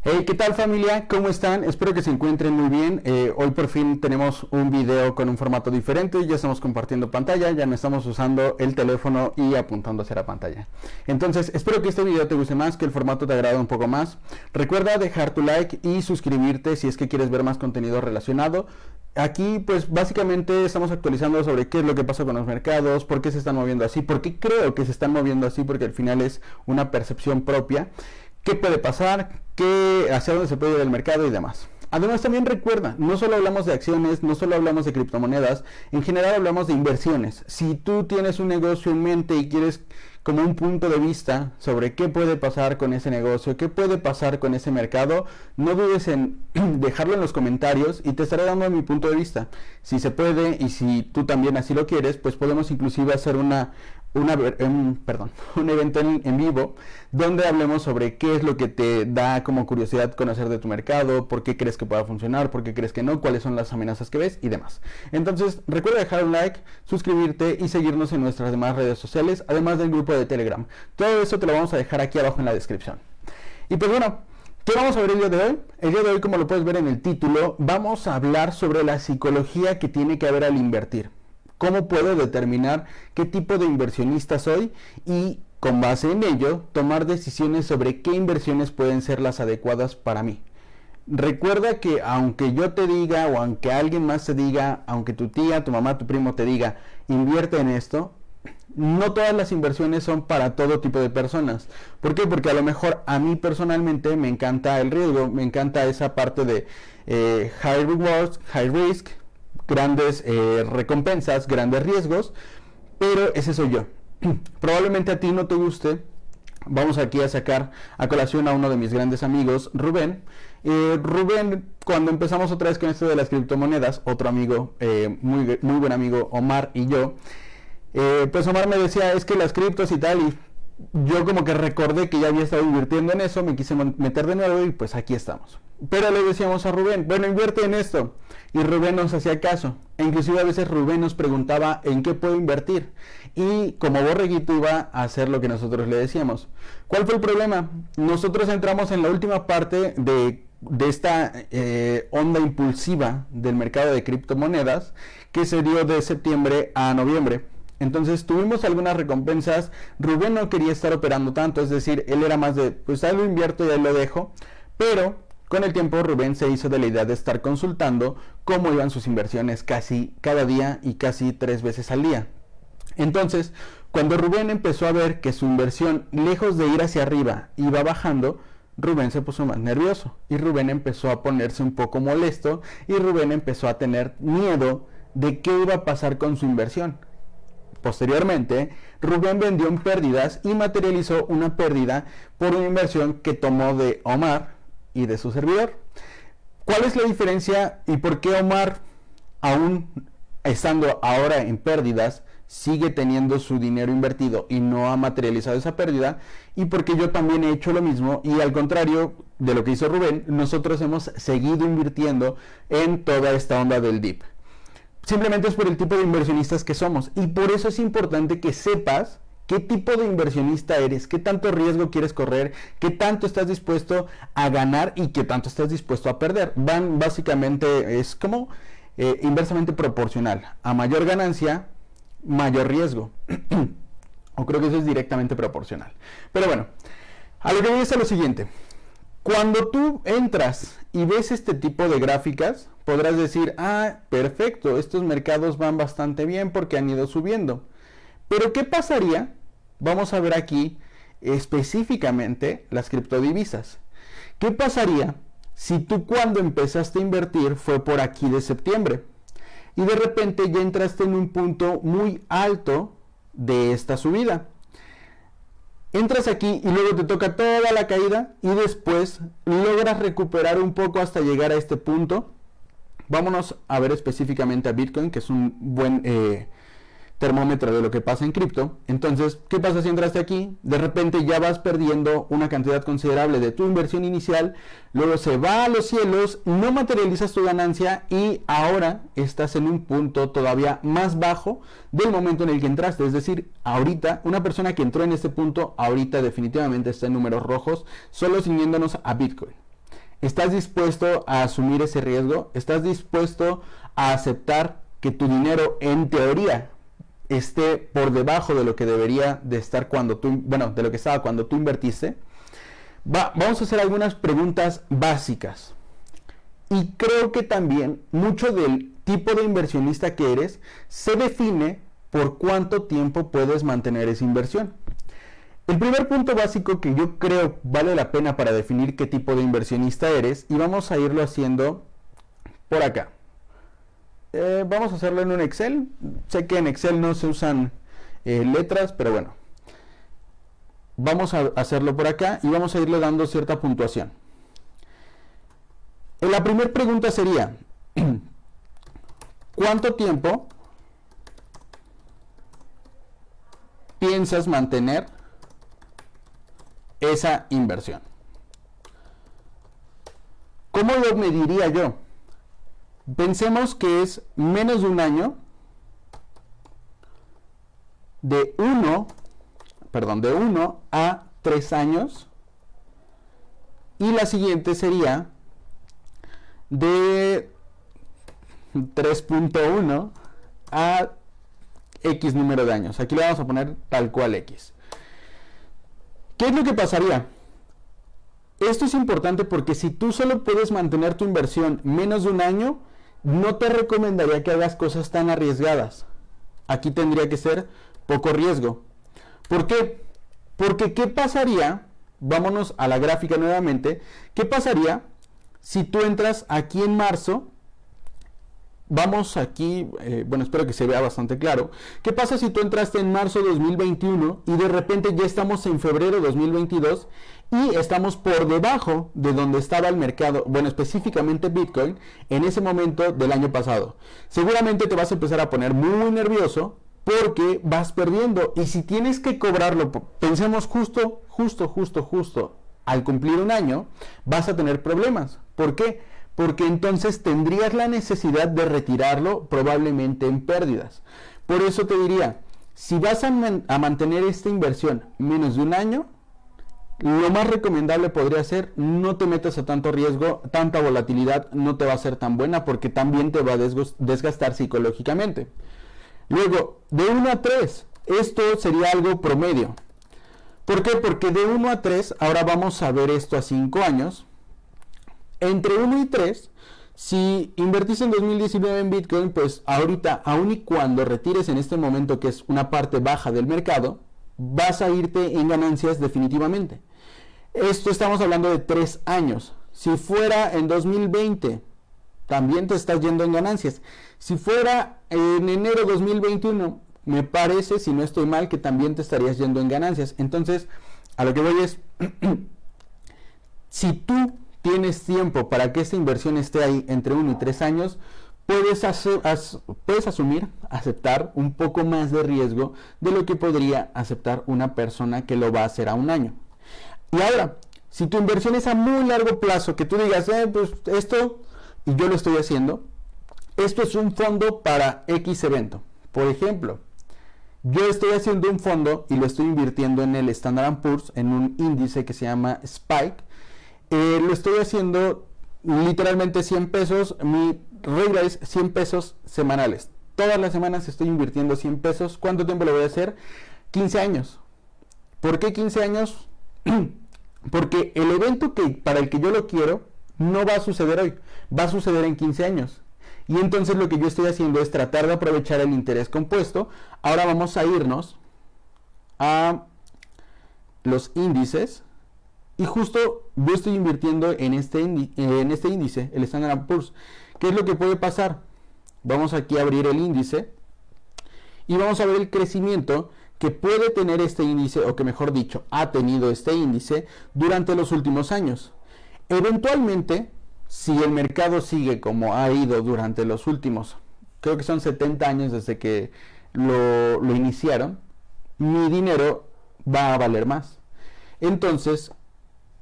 Hey, ¿qué tal familia? ¿Cómo están? Espero que se encuentren muy bien. Hoy por fin tenemos un video con un formato diferente. Ya estamos compartiendo pantalla, ya no estamos usando el teléfono y apuntando hacia la pantalla. Entonces, espero que este video te guste más, que el formato te agrade un poco más. Recuerda dejar tu like y suscribirte si es que quieres ver más contenido relacionado. Aquí pues básicamente estamos actualizando sobre qué es lo que pasa con los mercados, por qué se están moviendo así, por qué creo que se están moviendo así, porque al final es una percepción propia. ¿Qué puede pasar? ¿Hacia dónde se puede ir el mercado y demás? Además también recuerda, no solo hablamos de acciones, no solo hablamos de criptomonedas, en general hablamos de inversiones. Si tú tienes un negocio en mente y quieres como un punto de vista sobre qué puede pasar con ese negocio, qué puede pasar con ese mercado, no dudes en dejarlo en los comentarios y te estaré dando mi punto de vista. Si se puede y si tú también así lo quieres, pues podemos inclusive hacer un evento en vivo donde hablemos sobre qué es lo que te da como curiosidad conocer de tu mercado, por qué crees que pueda funcionar, por qué crees que no, cuáles son las amenazas que ves y demás. Entonces recuerda dejar un like, suscribirte y seguirnos en nuestras demás redes sociales, además del grupo de Telegram. Todo eso te lo vamos a dejar aquí abajo en la descripción. Y pues bueno, ¿qué vamos a ver el día de hoy? El día de hoy, como lo puedes ver en el título, vamos a hablar sobre la psicología que tiene que haber al invertir. ¿Cómo puedo determinar qué tipo de inversionista soy? Y con base en ello, tomar decisiones sobre qué inversiones pueden ser las adecuadas para mí. Recuerda que aunque yo te diga o aunque alguien más te diga, aunque tu tía, tu mamá, tu primo te diga, invierte en esto, no todas las inversiones son para todo tipo de personas. ¿Por qué? Porque a lo mejor a mí personalmente me encanta el riesgo, me encanta esa parte de high rewards, high risk, grandes recompensas, grandes riesgos, pero ese soy yo. Probablemente a ti no te guste. Vamos aquí a sacar a colación a uno de mis grandes amigos, Rubén. Rubén, cuando empezamos otra vez con esto de las criptomonedas, otro amigo, muy buen amigo, Omar y yo, pues Omar me decía, es que las criptos y tal, y yo como que recordé que ya había estado invirtiendo en eso, me quise meter de nuevo y pues aquí estamos. Pero le decíamos a Rubén, bueno, invierte en esto. Y Rubén nos hacía caso. E inclusive a veces Rubén nos preguntaba en qué puedo invertir. Y como borreguito iba a hacer lo que nosotros le decíamos. ¿Cuál fue el problema? Nosotros entramos en la última parte de esta onda impulsiva del mercado de criptomonedas que se dio de septiembre a noviembre. Entonces tuvimos algunas recompensas. Rubén no quería estar operando tanto, es decir, él era más de, pues ahí lo invierto y ahí lo dejo. Pero con el tiempo Rubén se hizo de la idea de estar consultando cómo iban sus inversiones casi cada día y casi 3 veces al día. Entonces, cuando Rubén empezó a ver que su inversión, lejos de ir hacia arriba, iba bajando, Rubén se puso más nervioso y Rubén empezó a ponerse un poco molesto y Rubén empezó a tener miedo de qué iba a pasar con su inversión. Posteriormente, Rubén vendió en pérdidas y materializó una pérdida por una inversión que tomó de Omar y de su servidor. ¿Cuál es la diferencia y por qué Omar, aún estando ahora en pérdidas, sigue teniendo su dinero invertido y no ha materializado esa pérdida? Y porque yo también he hecho lo mismo y al contrario de lo que hizo Rubén, nosotros hemos seguido invirtiendo en toda esta onda del dip. Simplemente es por el tipo de inversionistas que somos y por eso es importante que sepas qué tipo de inversionista eres, qué tanto riesgo quieres correr, qué tanto estás dispuesto a ganar y qué tanto estás dispuesto a perder. Básicamente es como inversamente proporcional. A mayor ganancia, mayor riesgo. O creo que eso es directamente proporcional. Pero bueno, a lo que voy es a lo siguiente. Cuando tú entras y ves este tipo de gráficas, podrás decir, ah, perfecto, estos mercados van bastante bien porque han ido subiendo. Pero ¿qué pasaría? Vamos a ver aquí específicamente las criptodivisas. ¿Qué pasaría si tú cuando empezaste a invertir fue por aquí de septiembre y de repente ya entraste en un punto muy alto de esta subida? Entras aquí y luego te toca toda la caída y después logras recuperar un poco hasta llegar a este punto. Vámonos a ver específicamente a Bitcoin, que es un buen termómetro de lo que pasa en cripto. Entonces, ¿qué pasa si entraste aquí? De repente ya vas perdiendo una cantidad considerable de tu inversión inicial, luego se va a los cielos, no materializas tu ganancia y ahora estás en un punto todavía más bajo del momento en el que entraste. Es decir, ahorita, una persona que entró en este punto, ahorita definitivamente está en números rojos, solo ciñéndonos a Bitcoin. ¿Estás dispuesto a asumir ese riesgo? ¿Estás dispuesto a aceptar que tu dinero, en teoría, esté por debajo de lo que debería de estar cuando tú, bueno, de lo que estaba cuando tú invertiste? Vamos a hacer algunas preguntas básicas. Y creo que también mucho del tipo de inversionista que eres se define por cuánto tiempo puedes mantener esa inversión. El primer punto básico que yo creo vale la pena para definir qué tipo de inversionista eres, y vamos a irlo haciendo por acá. Vamos a hacerlo en un Excel. Sé que en Excel no se usan letras, pero bueno. Vamos a hacerlo por acá y vamos a irle dando cierta puntuación. La primera pregunta sería, ¿cuánto tiempo piensas mantener esa inversión? ¿Cómo lo mediría yo? Pensemos que es menos de un año, de 1 a 3 años, y la siguiente sería de 3.1 a X número de años. Aquí le vamos a poner tal cual X. ¿Qué es lo que pasaría? Esto es importante porque si tú solo puedes mantener tu inversión menos de un año, no te recomendaría que hagas cosas tan arriesgadas. Aquí tendría que ser poco riesgo. ¿Por qué? Porque ¿qué pasaría? Vámonos a la gráfica nuevamente. ¿Qué pasaría si tú entras aquí en marzo? Vamos aquí, bueno, espero que se vea bastante claro. ¿Qué pasa si tú entraste en marzo de 2021 y de repente ya estamos en febrero de 2022 y estamos por debajo de donde estaba el mercado, bueno, específicamente Bitcoin, en ese momento del año pasado? Seguramente te vas a empezar a poner muy nervioso porque vas perdiendo, y si tienes que cobrarlo, pensemos justo al cumplir un año, vas a tener problemas. ¿Por qué? Porque entonces tendrías la necesidad de retirarlo probablemente en pérdidas. Por eso te diría, si vas a mantener esta inversión menos de un año, lo más recomendable podría ser no te metas a tanto riesgo, tanta volatilidad no te va a ser tan buena porque también te va a desgastar psicológicamente. Luego, de 1 a 3, esto sería algo promedio. ¿Por qué? Porque de 1 a 3, ahora vamos a ver esto a 5 años. Entre 1 y 3, si invertiste en 2019 en Bitcoin, pues ahorita, aun y cuando retires en este momento, que es una parte baja del mercado, vas a irte en ganancias definitivamente. Esto estamos hablando de 3 años. Si fuera en 2020, también te estás yendo en ganancias. Si fuera en enero de 2021, me parece, si no estoy mal, que también te estarías yendo en ganancias. Entonces, a lo que voy es, si tú tienes tiempo para que esta inversión esté ahí entre 1 y 3 años, puedes aceptar un poco más de riesgo de lo que podría aceptar una persona que lo va a hacer a un año. Y ahora, si tu inversión es a muy largo plazo, que tú digas, pues esto, y yo lo estoy haciendo, esto es un fondo para X evento. Por ejemplo, yo estoy haciendo un fondo y lo estoy invirtiendo en el Standard & Poor's, en un índice que se llama Spike. Lo estoy haciendo literalmente 100 pesos. Mi regla es 100 pesos semanales. Todas las semanas estoy invirtiendo 100 pesos. ¿Cuánto tiempo lo voy a hacer? 15 años. ¿Por qué 15 años? Porque el evento para el que yo lo quiero no va a suceder hoy, va a suceder en 15 años. Y entonces lo que yo estoy haciendo es tratar de aprovechar el interés compuesto. Ahora vamos a irnos a los índices. Y justo yo estoy invirtiendo en este índice, el Standard & Poor's. ¿Qué es lo que puede pasar? Vamos aquí a abrir el índice y vamos a ver el crecimiento que puede tener este índice, o que mejor dicho, ha tenido este índice durante los últimos años. Eventualmente, si el mercado sigue como ha ido durante los últimos, creo que son 70 años desde que lo iniciaron, mi dinero va a valer más. Entonces,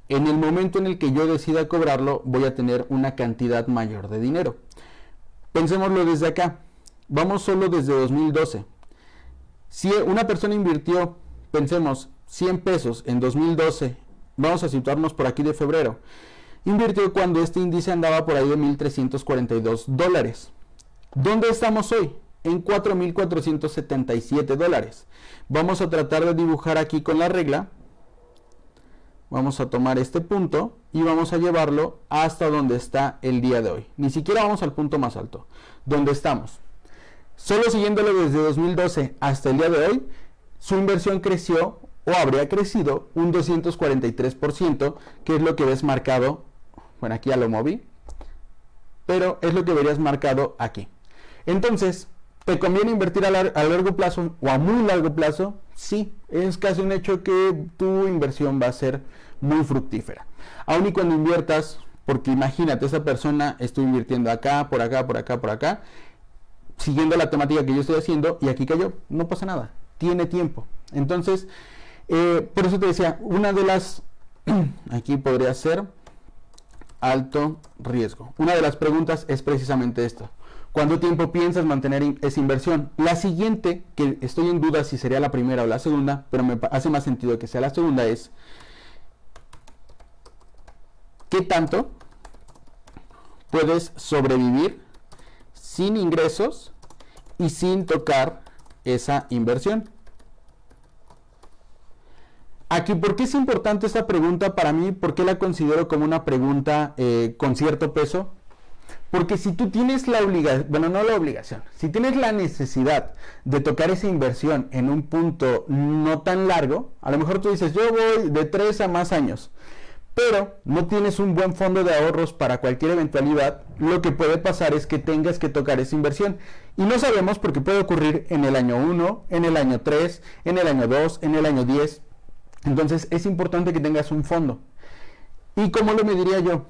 en el momento en el que yo decida cobrarlo, voy a tener una cantidad mayor de dinero. Pensémoslo desde acá. Vamos solo desde 2012. Si una persona invirtió, pensemos, 100 pesos en 2012, vamos a situarnos por aquí de febrero, invirtió cuando este índice andaba por ahí de $1,342. ¿Dónde estamos hoy? En $4,477. Vamos a tratar de dibujar aquí con la regla. Vamos a tomar este punto y vamos a llevarlo hasta donde está el día de hoy. Ni siquiera vamos al punto más alto, donde estamos. Solo siguiéndolo desde 2012 hasta el día de hoy, su inversión creció o habría crecido un 243%, que es lo que ves marcado. Bueno, aquí ya lo moví, pero es lo que verías marcado aquí. Entonces, ¿te conviene invertir a largo plazo o a muy largo plazo? Sí, es casi un hecho que tu inversión va a ser muy fructífera. Aun y cuando inviertas, porque imagínate, esa persona estoy invirtiendo acá, por acá, por acá, por acá, siguiendo la temática que yo estoy haciendo, y aquí cayó, no pasa nada, tiene tiempo. Entonces, por eso te decía, una de las, aquí podría ser alto riesgo. Una de las preguntas es precisamente esto. ¿Cuánto tiempo piensas mantener esa inversión? La siguiente, que estoy en duda si sería la primera o la segunda, pero me hace más sentido que sea la segunda, es ¿qué tanto puedes sobrevivir sin ingresos y sin tocar esa inversión? Aquí, ¿por qué es importante esta pregunta para mí? ¿Por qué la considero como una pregunta con cierto peso? Porque si tú tienes la obligación, bueno, no la obligación, si tienes la necesidad de tocar esa inversión en un punto no tan largo, a lo mejor tú dices, yo voy de 3 a más años, pero no tienes un buen fondo de ahorros para cualquier eventualidad, lo que puede pasar es que tengas que tocar esa inversión. Y no sabemos porque puede ocurrir en el año 1, en el año 3, en el año 2, en el año 10. Entonces es importante que tengas un fondo. ¿Y cómo lo mediría yo?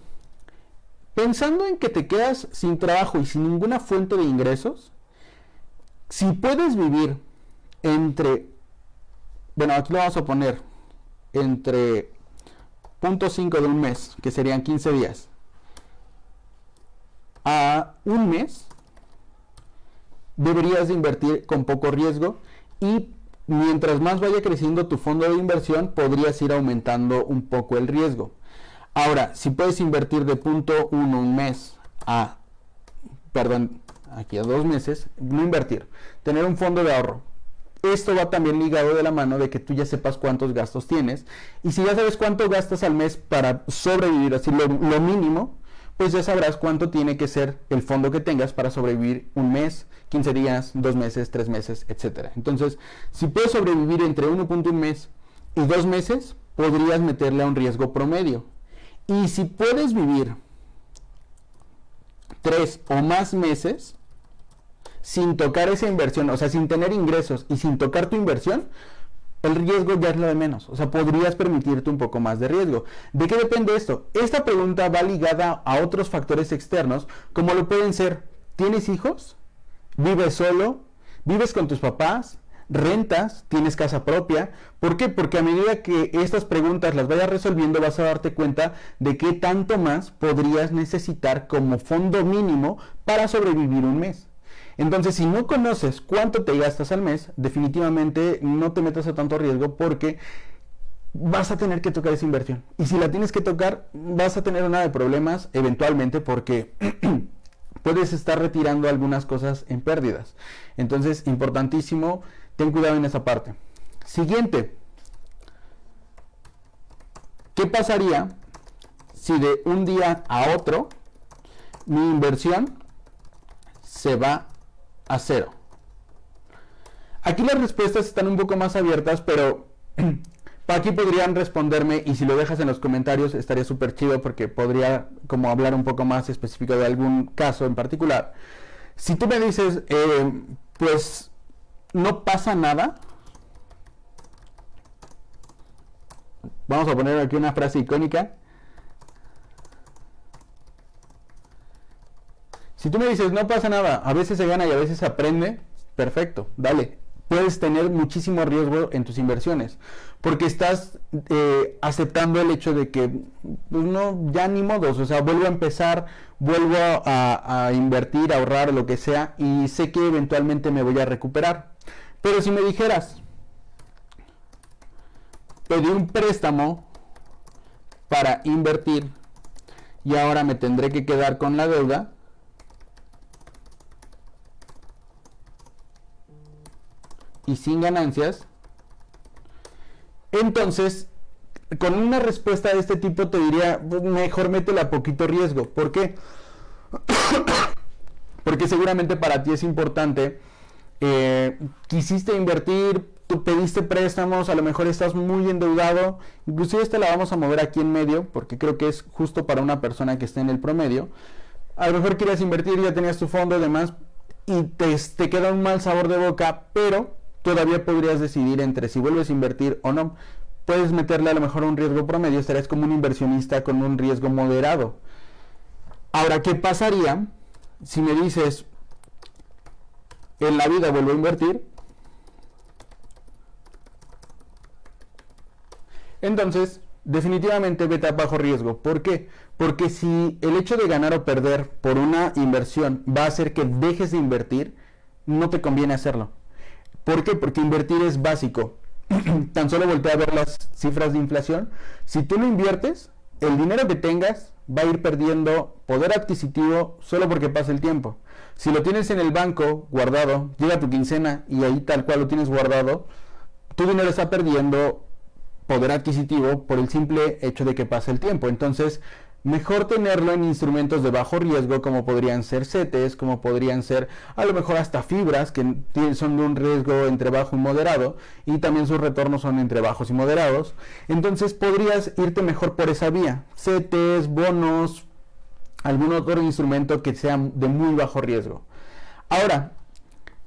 Pensando en que te quedas sin trabajo y sin ninguna fuente de ingresos, si puedes vivir entre, bueno, aquí lo vamos a poner, entre 0.5 de un mes, que serían 15 días, a un mes, deberías de invertir con poco riesgo y mientras más vaya creciendo tu fondo de inversión, podrías ir aumentando un poco el riesgo. Ahora, si puedes invertir de 0.1 un mes a, aquí a 2 meses, no invertir, tener un fondo de ahorro. Esto va también ligado de la mano de que tú ya sepas cuántos gastos tienes. Y si ya sabes cuánto gastas al mes para sobrevivir, así lo mínimo, pues ya sabrás cuánto tiene que ser el fondo que tengas para sobrevivir un mes, 15 días, 2 meses, 3 meses, etc. Entonces, si puedes sobrevivir entre 1.1 mes y 2 meses, podrías meterle a un riesgo promedio. Y si puedes vivir 3 o más meses sin tocar esa inversión, o sea, sin tener ingresos y sin tocar tu inversión, el riesgo ya es lo de menos. O sea, podrías permitirte un poco más de riesgo. ¿De qué depende esto? Esta pregunta va ligada a otros factores externos, como lo pueden ser, ¿tienes hijos? ¿Vives solo? ¿Vives con tus papás? ¿Rentas? ¿Tienes casa propia? ¿Por qué? Porque a medida que estas preguntas las vayas resolviendo vas a darte cuenta de qué tanto más podrías necesitar como fondo mínimo para sobrevivir un mes. Entonces, si no conoces cuánto te gastas al mes, definitivamente no te metas a tanto riesgo porque vas a tener que tocar esa inversión. Y si la tienes que tocar, vas a tener una de problemas eventualmente porque puedes estar retirando algunas cosas en pérdidas. Entonces, importantísimo, ten cuidado en esa parte. Siguiente. ¿Qué pasaría si de un día a otro mi inversión se va a cero? Aquí las respuestas están un poco más abiertas, pero aquí podrían responderme, y si lo dejas en los comentarios estaría súper chido porque podría como hablar un poco más específico de algún caso en particular. Si tú me dices, pues no pasa nada, vamos a poner aquí una frase icónica. Si tú me dices, no pasa nada, a veces se gana y a veces se aprende, perfecto, dale. Puedes tener muchísimo riesgo en tus inversiones, porque estás aceptando el hecho de que, pues no, ya ni modos, o sea, vuelvo a empezar, vuelvo a invertir, a ahorrar, lo que sea, y sé que eventualmente me voy a recuperar. Pero si me dijeras, pedí un préstamo para invertir y ahora me tendré que quedar con la deuda y sin ganancias. Entonces, con una respuesta de este tipo te diría, mejor métele a poquito riesgo. ¿Por qué? Porque seguramente para ti es importante, quisiste invertir, tú pediste préstamos, a lo mejor estás muy endeudado, inclusive esta la vamos a mover aquí en medio, porque creo que es justo para una persona que esté en el promedio. A lo mejor querías invertir, ya tenías tu fondo y demás, y te queda un mal sabor de boca, pero todavía podrías decidir entre si vuelves a invertir o no. Puedes meterle a lo mejor un riesgo promedio, estarías como un inversionista con un riesgo moderado. Ahora, ¿qué pasaría si me dices, en la vida vuelvo a invertir? Entonces, definitivamente vete a bajo riesgo. ¿Por qué? Porque si el hecho de ganar o perder por una inversión va a hacer que dejes de invertir, no te conviene hacerlo. ¿Por qué? Porque invertir es básico. Tan solo voltea a ver las cifras de inflación. Si tú no inviertes, el dinero que tengas va a ir perdiendo poder adquisitivo solo porque pasa el tiempo. Si lo tienes en el banco guardado, llega tu quincena y ahí tal cual lo tienes guardado, tu dinero está perdiendo poder adquisitivo por el simple hecho de que pasa el tiempo. Entonces, mejor tenerlo en instrumentos de bajo riesgo, como podrían ser CETES, como podrían ser a lo mejor hasta fibras, que son de un riesgo entre bajo y moderado, y también sus retornos son entre bajos y moderados. Entonces podrías irte mejor por esa vía, CETES, bonos, algún otro instrumento que sea de muy bajo riesgo. Ahora,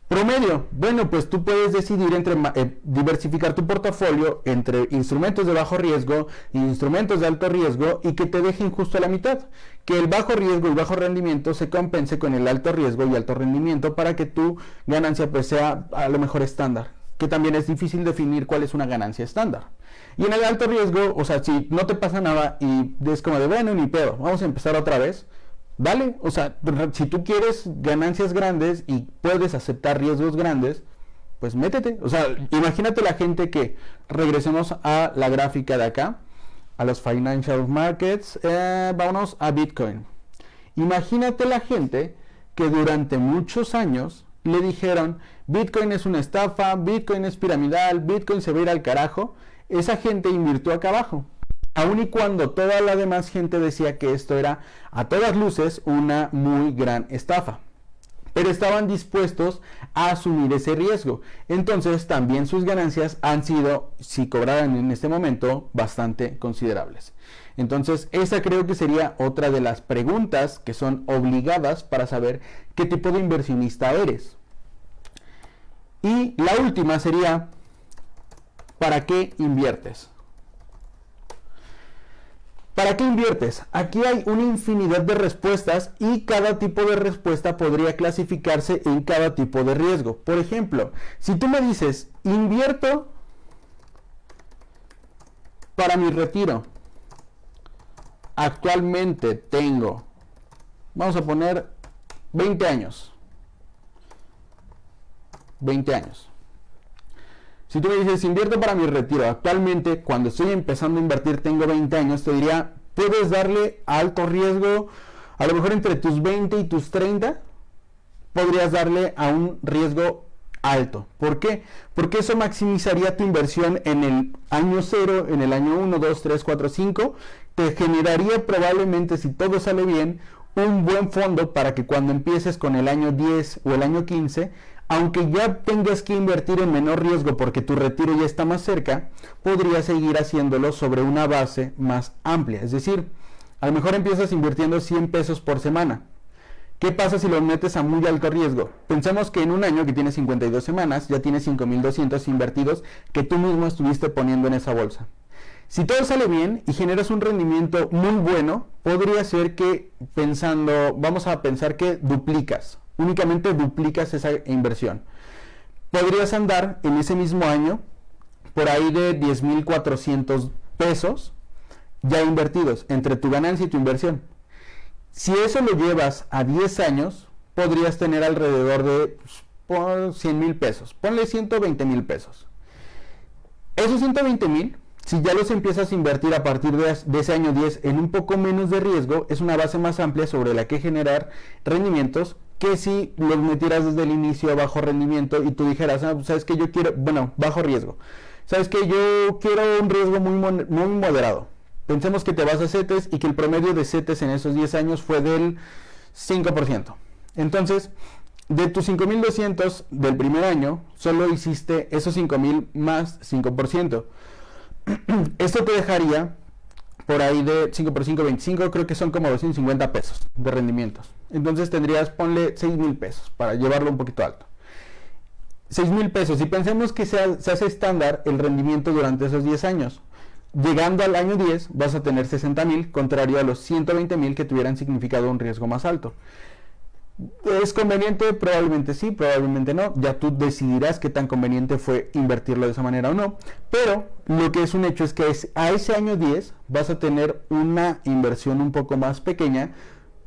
promedio, bueno, pues tú puedes decidir entre diversificar tu portafolio entre instrumentos de bajo riesgo e instrumentos de alto riesgo y que te dejen justo a la mitad. Que el bajo riesgo y bajo rendimiento se compense con el alto riesgo y alto rendimiento para que tu ganancia pues sea a lo mejor estándar. Que también es difícil definir cuál es una ganancia estándar. Y en el alto riesgo, o sea, si no te pasa nada y es como de, bueno, ni pedo, vamos a empezar otra vez. Dale, o sea, si tú quieres ganancias grandes y puedes aceptar riesgos grandes, pues métete. O sea, imagínate la gente que, regresemos a la gráfica de acá, a los financial markets, vámonos a Bitcoin. Imagínate la gente que durante muchos años le dijeron, Bitcoin es una estafa, Bitcoin es piramidal, Bitcoin se va a ir al carajo. Esa gente invirtió acá abajo. Aun y cuando toda la demás gente decía que esto era a todas luces una muy gran estafa. Pero estaban dispuestos a asumir ese riesgo. Entonces también sus ganancias han sido, si cobraran en este momento, bastante considerables. Entonces esa creo que sería otra de las preguntas que son obligadas para saber qué tipo de inversionista eres. Y la última sería, ¿para qué inviertes? ¿Para qué inviertes? Aquí hay una infinidad de respuestas y cada tipo de respuesta podría clasificarse en cada tipo de riesgo. Por ejemplo, si tú me dices, invierto para mi retiro. Actualmente tengo, vamos a poner 20 años. 20 años. Si tú me dices, invierto para mi retiro, actualmente cuando estoy empezando a invertir tengo 20 años, te diría, puedes darle a alto riesgo, a lo mejor entre tus 20 y tus 30, podrías darle a un riesgo alto. ¿Por qué? Porque eso maximizaría tu inversión en el año 0, en el año 1, 2, 3, 4, 5, te generaría probablemente, si todo sale bien, un buen fondo para que cuando empieces con el año 10 o el año 15, aunque ya tengas que invertir en menor riesgo porque tu retiro ya está más cerca, podrías seguir haciéndolo sobre una base más amplia. Es decir, a lo mejor empiezas invirtiendo 100 pesos por semana. ¿Qué pasa si lo metes a muy alto riesgo? Pensemos que en un año que tiene 52 semanas, ya tienes 5,200 invertidos que tú mismo estuviste poniendo en esa bolsa. Si todo sale bien y generas un rendimiento muy bueno, podría ser que vamos a pensar que únicamente duplicas esa inversión. Podrías andar en ese mismo año por ahí de 10,400 pesos ya invertidos entre tu ganancia y tu inversión. Si eso lo llevas a 10 años, podrías tener alrededor de 100,000 pesos. Ponle 120,000 pesos. Esos 120,000 Si ya los empiezas a invertir a partir de ese año 10 en un poco menos de riesgo, es una base más amplia sobre la que generar rendimientos que si los metieras desde el inicio a bajo rendimiento y tú dijeras, ah, sabes que yo quiero, bueno, bajo riesgo, sabes que yo quiero un riesgo muy moderado. Pensemos que te vas a CETES y que el promedio de CETES en esos 10 años fue del 5%. Entonces, de tus 5,200 del primer año, solo hiciste esos 5,000 más 5%. Esto te dejaría por ahí de 5 por 5, 25, creo que son como 250 pesos de rendimientos. Entonces tendrías, ponle 6,000 pesos para llevarlo un poquito alto. 6,000 pesos, y pensemos que se hace estándar el rendimiento durante esos 10 años. Llegando al año 10 vas a tener 60,000, contrario a los 120,000 que tuvieran significado un riesgo más alto. ¿Es conveniente? Probablemente sí, probablemente no. Ya tú decidirás qué tan conveniente fue invertirlo de esa manera o no. Pero lo que es un hecho es que a ese año 10 vas a tener una inversión un poco más pequeña.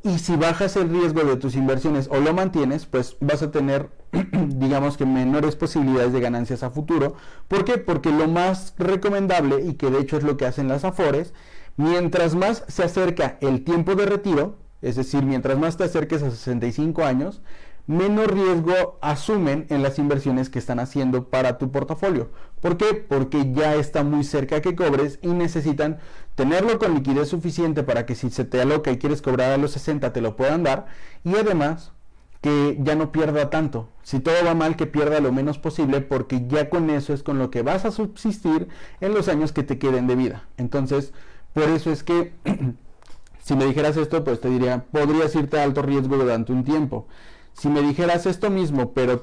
Y si bajas el riesgo de tus inversiones o lo mantienes, pues vas a tener, digamos que menores posibilidades de ganancias a futuro. ¿Por qué? Porque lo más recomendable, y que de hecho es lo que hacen las Afores, mientras más se acerca el tiempo de retiro, es decir, mientras más te acerques a 65 años, menos riesgo asumen en las inversiones que están haciendo para tu portafolio. ¿Por qué? Porque ya está muy cerca que cobres y necesitan tenerlo con liquidez suficiente para que si se te aloca y quieres cobrar a los 60 te lo puedan dar, y además que ya no pierda tanto. Si todo va mal, que pierda lo menos posible, porque ya con eso es con lo que vas a subsistir en los años que te queden de vida. Entonces, por eso es que si me dijeras esto, pues te diría, podrías irte a alto riesgo durante un tiempo. Si me dijeras esto mismo, pero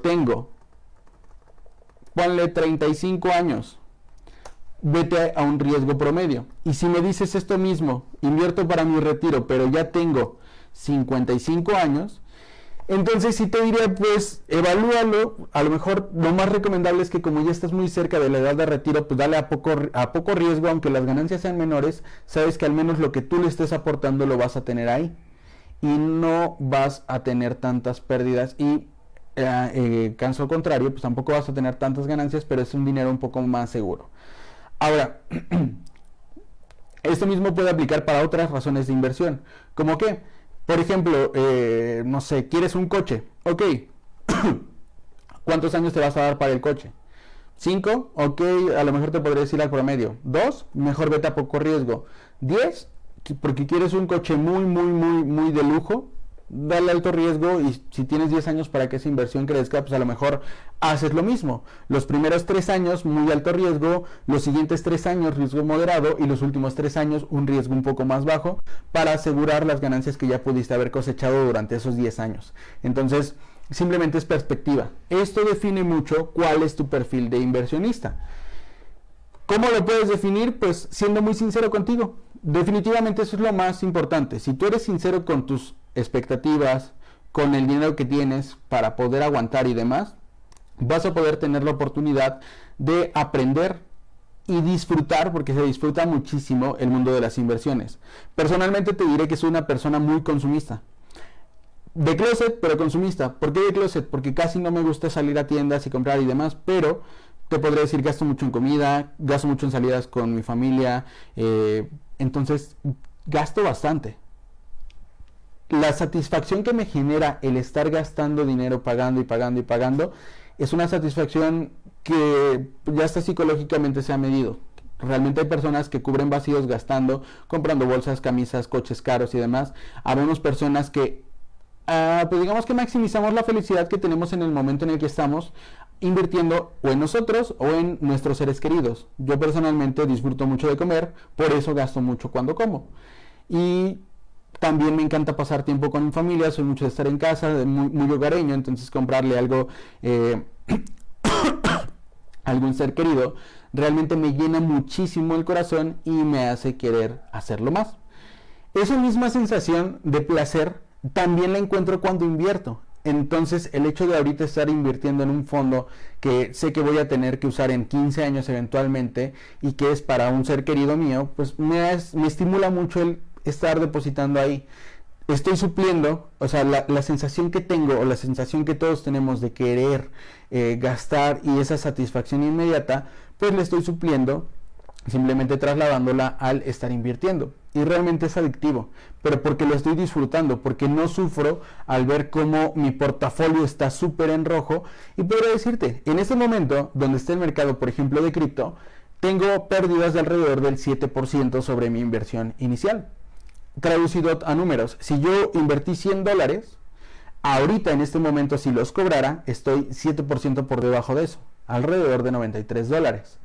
ponle 35 años, vete a un riesgo promedio. Y si me dices esto mismo, invierto para mi retiro, pero ya tengo 55 años, entonces sí te diría, pues evalúalo. A lo mejor lo más recomendable es que, como ya estás muy cerca de la edad de retiro, pues dale a poco riesgo, aunque las ganancias sean menores, sabes que al menos lo que tú le estés aportando lo vas a tener ahí y no vas a tener tantas pérdidas, y caso contrario, pues tampoco vas a tener tantas ganancias, pero es un dinero un poco más seguro. Ahora, esto mismo puede aplicar para otras razones de inversión, como que, por ejemplo, no sé, quieres un coche, ok, ¿cuántos años te vas a dar para el coche? 5, ok, a lo mejor te podría decir al promedio. 2, mejor vete a poco riesgo. 10, porque quieres un coche muy de lujo, dale alto riesgo, y si tienes 10 años para que esa inversión crezca, pues a lo mejor haces lo mismo. Los primeros 3 años muy alto riesgo, los siguientes 3 años riesgo moderado, y los últimos 3 años un riesgo un poco más bajo, para asegurar las ganancias que ya pudiste haber cosechado durante esos 10 años. Entonces, simplemente es perspectiva. Esto define mucho cuál es tu perfil de inversionista. ¿Cómo lo puedes definir? Pues siendo muy sincero contigo. Definitivamente eso es lo más importante. Si tú eres sincero con tus expectativas, con el dinero que tienes para poder aguantar y demás, vas a poder tener la oportunidad de aprender y disfrutar, porque se disfruta muchísimo el mundo de las inversiones. Personalmente te diré que soy una persona muy consumista. De closet, pero consumista. ¿Por qué de closet? Porque casi no me gusta salir a tiendas y comprar y demás, pero te podría decir, gasto mucho en comida, gasto mucho en salidas con mi familia, entonces gasto bastante. La satisfacción que me genera el estar gastando dinero, pagando y pagando y pagando, es una satisfacción que ya hasta psicológicamente se ha medido. Realmente hay personas que cubren vacíos gastando, comprando bolsas, camisas, coches caros y demás. Habemos personas que, pues digamos que maximizamos la felicidad que tenemos en el momento en el que estamos invirtiendo o en nosotros o en nuestros seres queridos. Yo personalmente disfruto mucho de comer, por eso gasto mucho cuando como. Y también me encanta pasar tiempo con mi familia, soy mucho de estar en casa, muy hogareño, entonces comprarle algo a algún ser querido realmente me llena muchísimo el corazón y me hace querer hacerlo más. Esa misma sensación de placer también la encuentro cuando invierto. Entonces el hecho de ahorita estar invirtiendo en un fondo que sé que voy a tener que usar en 15 años eventualmente y que es para un ser querido mío, pues me estimula mucho el estar depositando ahí. Estoy supliendo, o sea, la sensación que tengo, o la sensación que todos tenemos de querer gastar y esa satisfacción inmediata, pues le estoy supliendo simplemente trasladándola al estar invirtiendo. Y realmente es adictivo, pero porque lo estoy disfrutando, porque no sufro al ver cómo mi portafolio está súper en rojo. Y podría decirte, en este momento, donde está el mercado, por ejemplo, de cripto, tengo pérdidas de alrededor del 7% sobre mi inversión inicial. Traducido a números, si yo invertí $100, ahorita en este momento si los cobrara, estoy 7% por debajo de eso, alrededor de $93.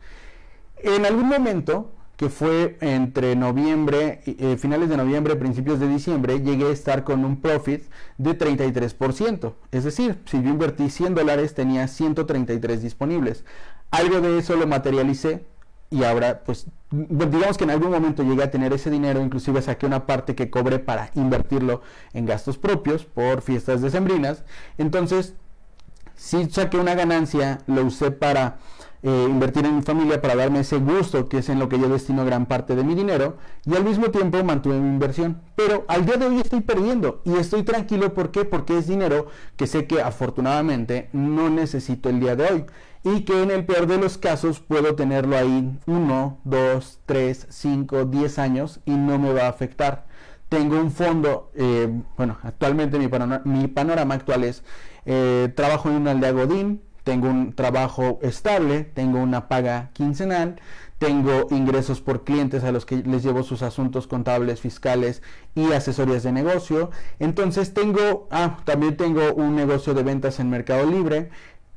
En algún momento, que fue entre noviembre, finales de noviembre, principios de diciembre, llegué a estar con un profit de 33%. Es decir, si yo invertí $100, tenía 133 disponibles. Algo de eso lo materialicé y ahora, pues, digamos que en algún momento llegué a tener ese dinero, inclusive saqué una parte que cobré para invertirlo en gastos propios por fiestas decembrinas. Entonces, sí saqué una ganancia, lo usé para invertir en mi familia, para darme ese gusto que es en lo que yo destino gran parte de mi dinero, y al mismo tiempo mantuve mi inversión. Pero al día de hoy estoy perdiendo y estoy tranquilo. ¿Por qué? Porque es dinero que sé que afortunadamente no necesito el día de hoy, y que en el peor de los casos puedo tenerlo ahí 1, 2, 3, 5, 10 años y no me va a afectar. Tengo un fondo, bueno, actualmente mi panorama actual es, trabajo en una aldea Godín, tengo un trabajo estable, tengo una paga quincenal, tengo ingresos por clientes a los que les llevo sus asuntos contables, fiscales y asesorías de negocio. Entonces también tengo un negocio de ventas en Mercado Libre.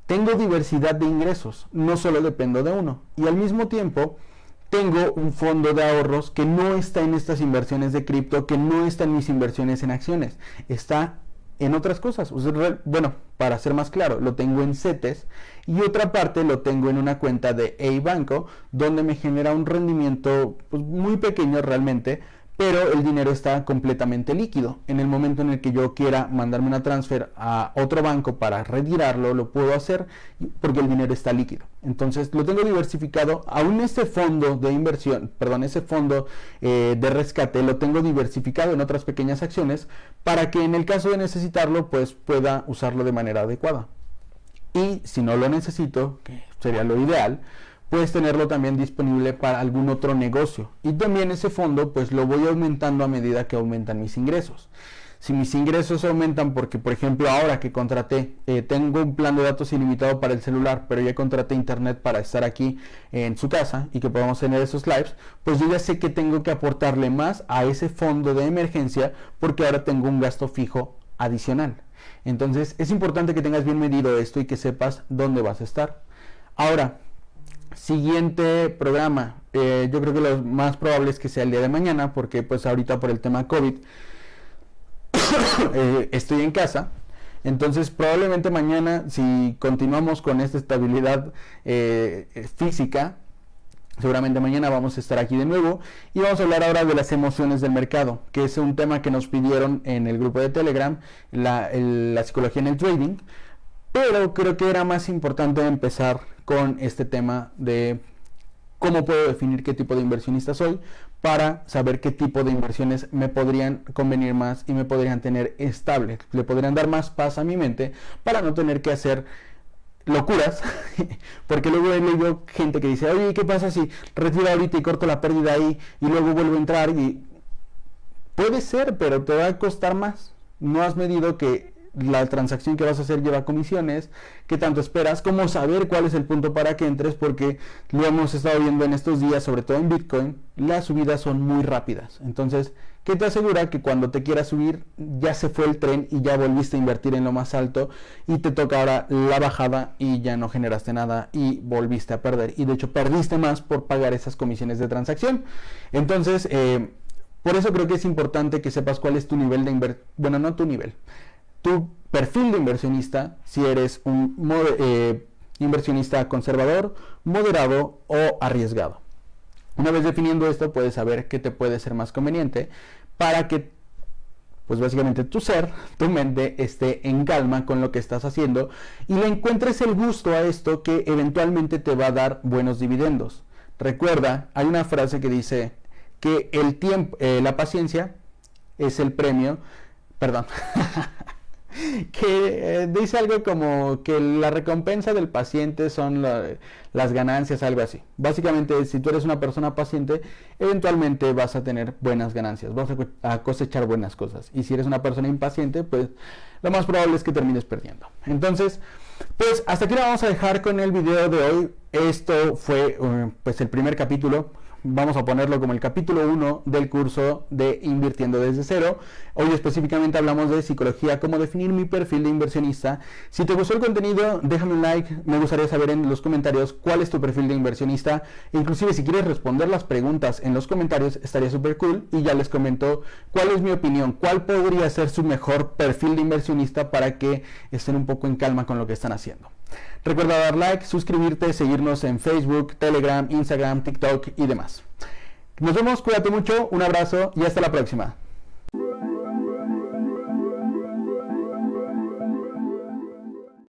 Tengo diversidad de ingresos, no solo dependo de uno. Y al mismo tiempo tengo un fondo de ahorros que no está en estas inversiones de cripto, que no está en mis inversiones en acciones, está en otras cosas. Bueno, para ser más claro, lo tengo en CETES y otra parte lo tengo en una cuenta de Banco, donde me genera un rendimiento pues, muy pequeño realmente, pero el dinero está completamente líquido. En el momento en el que yo quiera mandarme una transfer a otro banco para retirarlo, lo puedo hacer porque el dinero está líquido. Entonces lo tengo diversificado. Aún ese fondo de inversión, ese fondo de rescate, lo tengo diversificado en otras pequeñas acciones para que en el caso de necesitarlo, pues pueda usarlo de manera adecuada. Y si no lo necesito, que sería lo ideal, puedes tenerlo también disponible para algún otro negocio. Y también ese fondo pues lo voy aumentando a medida que aumentan mis ingresos. Si mis ingresos aumentan porque, por ejemplo, ahora que contraté, tengo un plan de datos ilimitado para el celular, pero ya contraté internet para estar aquí en su casa y que podamos tener esos lives, pues yo ya sé que tengo que aportarle más a ese fondo de emergencia porque ahora tengo un gasto fijo adicional. Entonces es importante que tengas bien medido esto y que sepas dónde vas a estar. Ahora, siguiente programa, yo creo que lo más probable es que sea el día de mañana, porque pues ahorita por el tema COVID estoy en casa. Entonces probablemente mañana, si continuamos con esta estabilidad física, seguramente mañana vamos a estar aquí de nuevo y vamos a hablar ahora de las emociones del mercado, que es un tema que nos pidieron en el grupo de Telegram, la psicología en el trading. Pero creo que era más importante empezar con este tema de cómo puedo definir qué tipo de inversionista soy para saber qué tipo de inversiones me podrían convenir más y me podrían tener estable, le podrían dar más paz a mi mente para no tener que hacer locuras, porque luego he leído gente que dice, oye, ¿qué pasa si retiro ahorita y corto la pérdida ahí y luego vuelvo a entrar? Y puede ser, pero te va a costar más. No has medido que la transacción que vas a hacer lleva comisiones, qué tanto esperas, cómo saber cuál es el punto para que entres, porque lo hemos estado viendo en estos días, sobre todo en Bitcoin, las subidas son muy rápidas. Entonces, ¿qué te asegura que cuando te quieras subir ya se fue el tren y ya volviste a invertir en lo más alto y te toca ahora la bajada y ya no generaste nada y volviste a perder? Y de hecho perdiste más por pagar esas comisiones de transacción. Entonces, por eso creo que es importante que sepas cuál es tu nivel de inversión, bueno, no tu nivel, tu perfil de inversionista, si eres un inversionista conservador, moderado o arriesgado. Una vez definiendo esto, puedes saber qué te puede ser más conveniente para que, pues básicamente tu mente esté en calma con lo que estás haciendo y le encuentres el gusto a esto que eventualmente te va a dar buenos dividendos. Recuerda, hay una frase que dice que el tiempo, la paciencia es el premio, perdón, que dice algo como que la recompensa del paciente son las ganancias, algo así. Básicamente, si tú eres una persona paciente, eventualmente vas a tener buenas ganancias, vas a cosechar buenas cosas. Y si eres una persona impaciente, pues lo más probable es que termines perdiendo. Entonces, pues hasta aquí lo vamos a dejar con el video de hoy. Esto fue pues el primer capítulo. Vamos a ponerlo como el capítulo 1 del curso de Invirtiendo desde cero. Hoy específicamente hablamos de psicología, cómo definir mi perfil de inversionista. Si te gustó el contenido, déjame un like. Me gustaría saber en los comentarios cuál es tu perfil de inversionista. Inclusive si quieres responder las preguntas en los comentarios, estaría súper cool. Y ya les comento cuál es mi opinión, cuál podría ser su mejor perfil de inversionista para que estén un poco en calma con lo que están haciendo. Recuerda dar like, suscribirte, seguirnos en Facebook, Telegram, Instagram, TikTok y demás. Nos vemos, cuídate mucho, un abrazo y hasta la próxima.